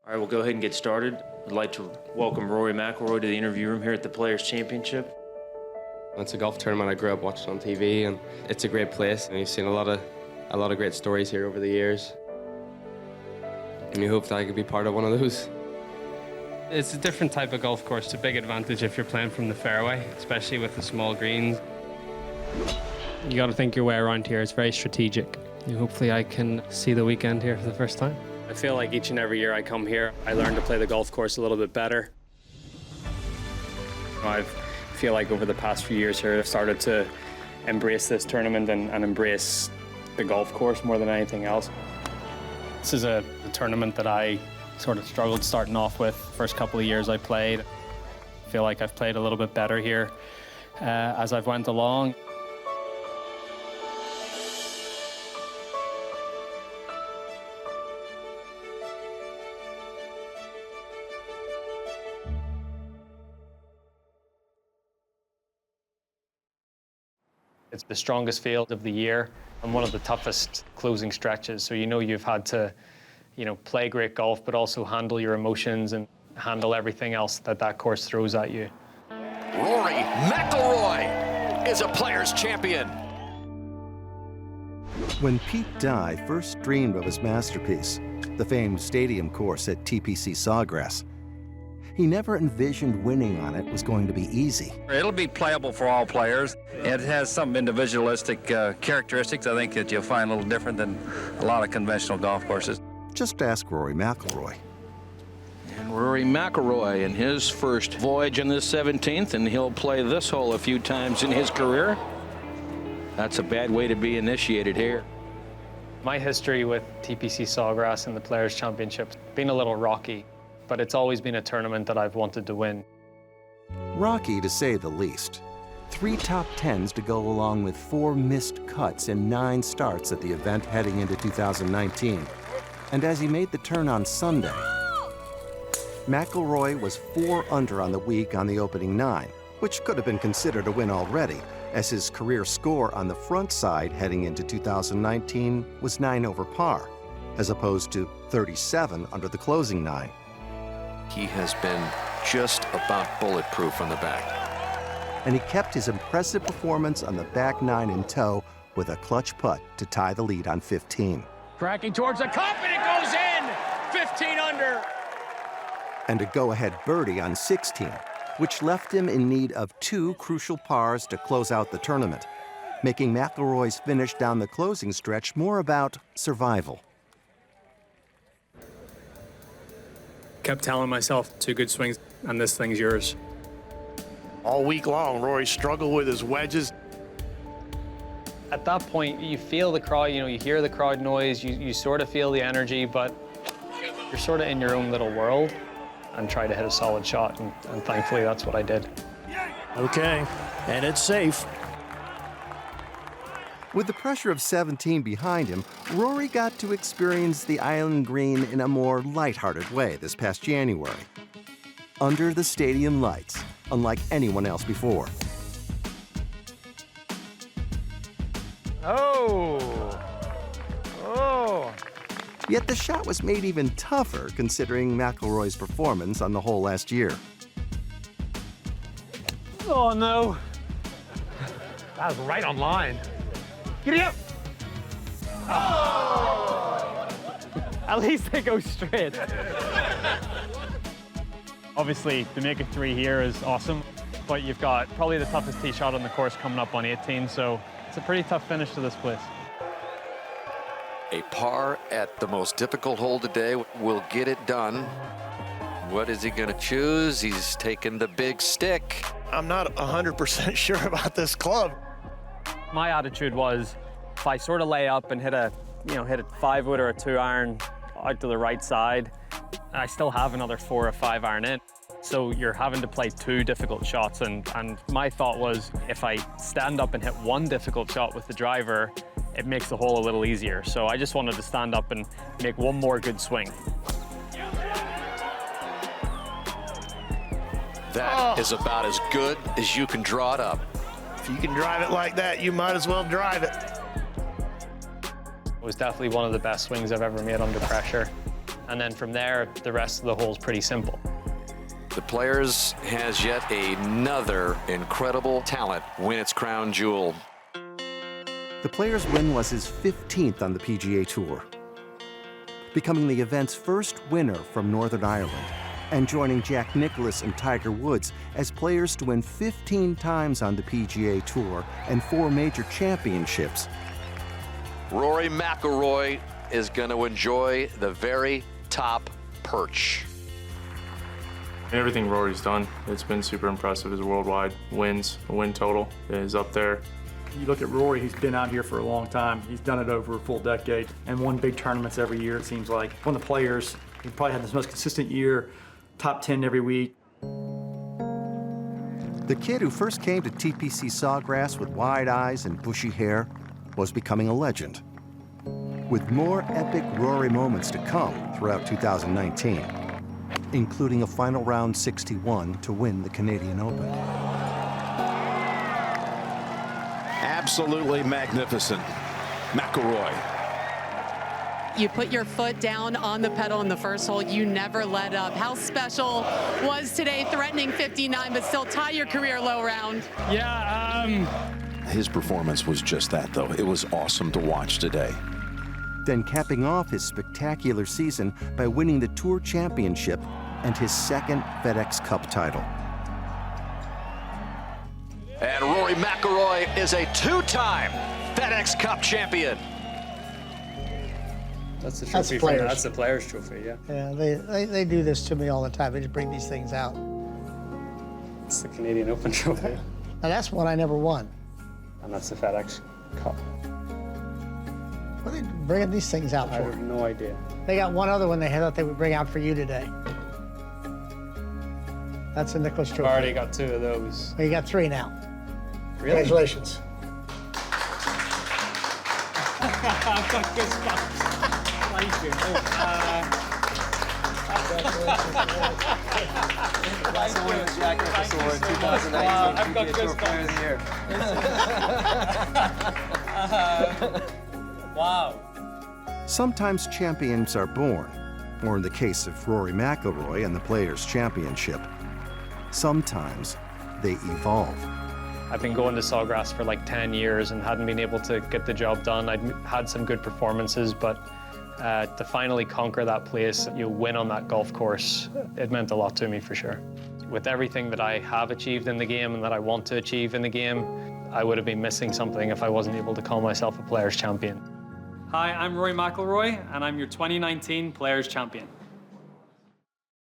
All right, we'll go ahead and get started. I'd like to welcome Rory McIlroy to the interview room here at the Players' Championship. It's a golf tournament I grew up watching on TV, and it's a great place. And you've seen a lot of great stories here over the years. And you hope that I could be part of one of those. It's a different type of golf course. It's a big advantage if you're playing from the fairway, especially with the small greens. You got to think your way around here. It's very strategic. Hopefully I can see the weekend here for the first time. I feel like each and every year I come here, I learn to play the golf course a little bit better. I feel like over the past few years here, I've started to embrace this tournament and embrace the golf course more than anything else. This is a tournament that I sort of struggled starting off with. First couple of years I played. I feel like I've played a little bit better here as I've went along. It's the strongest field of the year and one of the toughest closing stretches. So you've had to, play great golf, but also handle your emotions and handle everything else that course throws at you. Rory McIlroy is a Players' Champion. When Pete Dye first dreamed of his masterpiece, the famed stadium course at TPC Sawgrass, he never envisioned winning on it was going to be easy. It'll be playable for all players. It has some individualistic characteristics, I think, that you'll find a little different than a lot of conventional golf courses. Just ask Rory McIlroy. And Rory McIlroy in his first voyage in this 17th, and he'll play this hole a few times in his career. That's a bad way to be initiated here. My history with TPC Sawgrass and the Players' Championship has been a little rocky, but it's always been a tournament that I've wanted to win. Rocky, to say the least. 3 top 10s to go along with 4 missed cuts in 9 starts at the event heading into 2019. And as he made the turn on Sunday, McIlroy was 4 under on the week on the opening 9, which could have been considered a win already, as his career score on the front side heading into 2019 was 9 over par, as opposed to 37 under the closing 9. He has been just about bulletproof on the back. And he kept his impressive performance on the back 9 in tow with a clutch putt to tie the lead on 15. Cracking towards the cup, and it goes in! 15 under! And a go-ahead birdie on 16, which left him in need of 2 crucial pars to close out the tournament, making McIlroy's finish down the closing stretch more about survival. Kept telling myself 2 good swings and this thing's yours. All week long, Rory struggled with his wedges. At that point, you feel the crowd, you hear the crowd noise, you sort of feel the energy, but you're sort of in your own little world and try to hit a solid shot, and thankfully that's what I did. Okay, and it's safe. With the pressure of 17 behind him, Rory got to experience the island green in a more lighthearted way this past January. Under the stadium lights, unlike anyone else before. Oh! Yet the shot was made even tougher considering McIlroy's performance on the hole last year. Oh, no. That was right on line. Giddy up! Oh! At least they go straight. Obviously, to make a 3 here is awesome, but you've got probably the toughest tee shot on the course coming up on 18, so it's a pretty tough finish to this place. A par at the most difficult hole today will get it done. What is he going to choose? He's taking the big stick. I'm not 100% sure about this club. My attitude was, if I sort of lay up and hit a 5-wood or a 2-iron out to the right side, I still have another 4 or 5-iron in. So you're having to play 2 difficult shots, and my thought was, if I stand up and hit 1 difficult shot with the driver, it makes the hole a little easier. So I just wanted to stand up and make 1 more good swing. That is about as good as you can draw it up. If you can drive it like that, you might as well drive it. It was definitely one of the best swings I've ever made under pressure. And then from there, the rest of the hole is pretty simple. The Players has yet another incredible talent win its crown jewel. The Players' win was his 15th on the PGA Tour, becoming the event's first winner from Northern Ireland, and joining Jack Nicklaus and Tiger Woods as players to win 15 times on the PGA Tour and 4 major championships. Rory McIlroy is going to enjoy the very top perch. Everything Rory's done, it's been super impressive. His worldwide wins, win total is up there. You look at Rory, he's been out here for a long time. He's done it over a full decade and won big tournaments every year, it seems like. One of the players, he probably had the most consistent year, top 10 every week. The kid who first came to TPC Sawgrass with wide eyes and bushy hair was becoming a legend, with more epic Rory moments to come throughout 2019, including a final round 61 to win the Canadian Open. Absolutely magnificent. McIlroy. You put your foot down on the pedal in the first hole. You never let up. How special was today, threatening 59, but still tie your career low round? Yeah, his performance was just that, though. It was awesome to watch today. Then capping off his spectacular season by winning the Tour Championship and his second FedExCup title. And Rory McIlroy is a 2-time FedExCup champion. That's the trophy. That's the Players' Trophy, yeah. Yeah, they do this to me all the time. They just bring these things out. It's the Canadian Open Trophy. Now that's one I never won. And that's the FedEx Cup. What are they bringing these things out for? I have no idea. They got one other one they thought they would bring out for you today. That's a Nicklaus Trophy. I've already got 2 of those. Well, you got 3 now. Really? Congratulations. I've got goosebumps. Thank you. That's the winner of the Jack Nicklaus Award 2019 PGA Tour Player of the Year. Wow. Sometimes champions are born, or in the case of Rory McIlroy and the Players' Championship, sometimes they evolve. I've been going to Sawgrass for like 10 years and hadn't been able to get the job done. I'd had some good performances, but to finally conquer that place, you win on that golf course, it meant a lot to me for sure. With everything that I have achieved in the game and that I want to achieve in the game, I would have been missing something if I wasn't able to call myself a Players' Champion. Hi, I'm Rory McIlroy, and I'm your 2019 Players' Champion.